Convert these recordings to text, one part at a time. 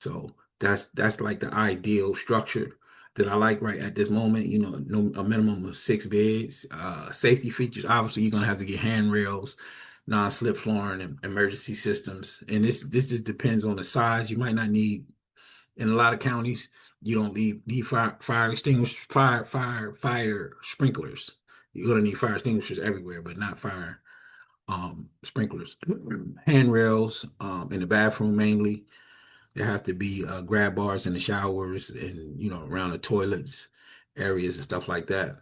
So that's like the ideal structure that I like right at this moment. No, a minimum of 6 beds. Safety features. Obviously, you're gonna have to get handrails, non-slip flooring, and emergency systems. And this just depends on the size. You might not need in a lot of counties. You don't need fire extinguishers, fire sprinklers. You're gonna need fire extinguishers everywhere, but not fire sprinklers. Handrails in the bathroom mainly. There have to be grab bars in the showers and around the toilets areas and stuff like that.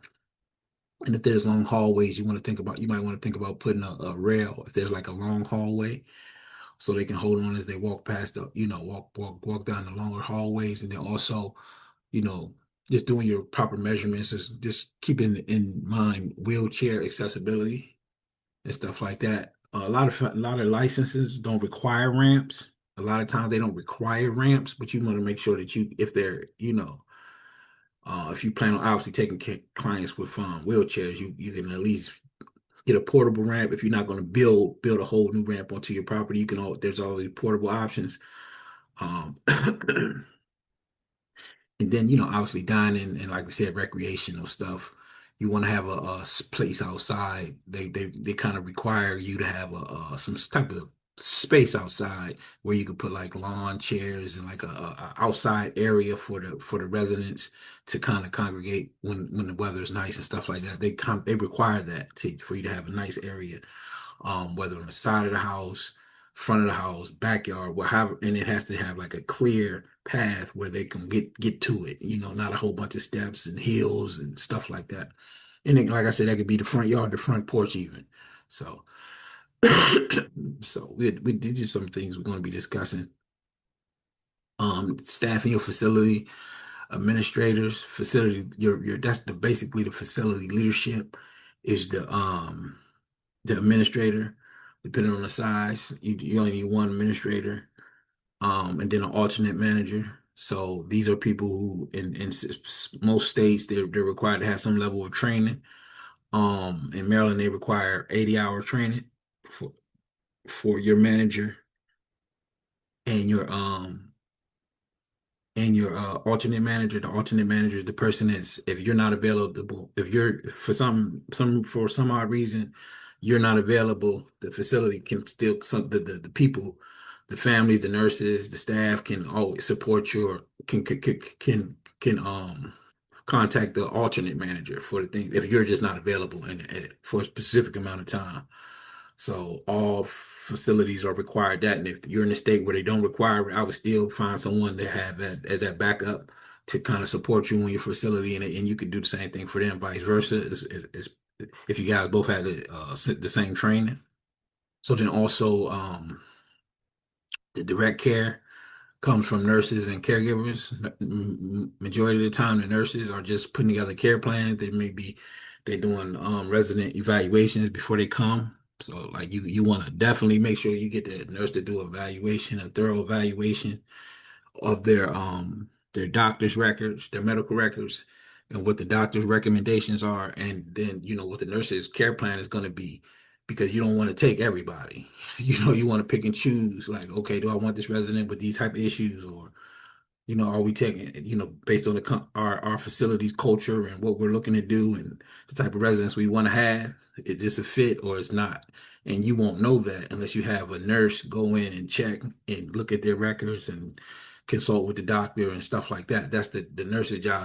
And if there's long hallways, you might want to think about putting a rail if there's like a long hallway, so they can hold on as they walk past walk down the longer hallways. And then also, you know, just doing your proper measurements is just keeping in mind wheelchair accessibility and stuff like that. A lot of licenses don't require ramps. A lot of times they don't require ramps, but you want to make sure that if they're, if you plan on obviously taking clients with wheelchairs, you can at least get a portable ramp. If you're not going to build a whole new ramp onto your property, there's always portable options. Um, And then, obviously dining and like we said, recreational stuff. You want to have a place outside. They kind of require you to have some type of space outside where you could put like lawn chairs and like a outside area for the residents to kind of congregate when the weather is nice and stuff like that. They require that for you to have a nice area, whether on the side of the house, front of the house, backyard, whatever, and it has to have like a clear path where they can get to it, not a whole bunch of steps and hills and stuff like that. And then, like I said, that could be the front yard, the front porch even. So, so we did some things we're going to be discussing. Staffing your facility, administrators, facility, your that's basically the facility leadership is the administrator, depending on the size. You only need one administrator, and then an alternate manager. So these are people who, most states, they're required to have some level of training. In Maryland, they require 80-hour training for your manager and your alternate manager. The alternate manager is the person that's, if you're not available, if you're for some odd reason you're not available, the facility can still, the people, the families, the nurses, the staff can always support your can contact the alternate manager for the thing if you're just not available for a specific amount of time. So all facilities are required that. And if you're in a state where they don't require it, I would still find someone to have that as that backup to kind of support you in your facility, and you could do the same thing for them, vice versa. If you guys both had the same training. So then also the direct care comes from nurses and caregivers. Majority of the time, the nurses are just putting together care plans. They're doing resident evaluations before they come. So like you want to definitely make sure you get the nurse to do a thorough evaluation of their doctor's records, their medical records, and what the doctor's recommendations are, and then what the nurse's care plan is going to be, because you don't want to take everybody. You want to pick and choose. Like, okay, do I want this resident with these type of issues, or are we taking, based on our facility's culture and what we're looking to do and the type of residents we want to have, is this a fit or it's not? And you won't know that unless you have a nurse go in and check and look at their records and consult with the doctor and stuff like that. That's the nurse's job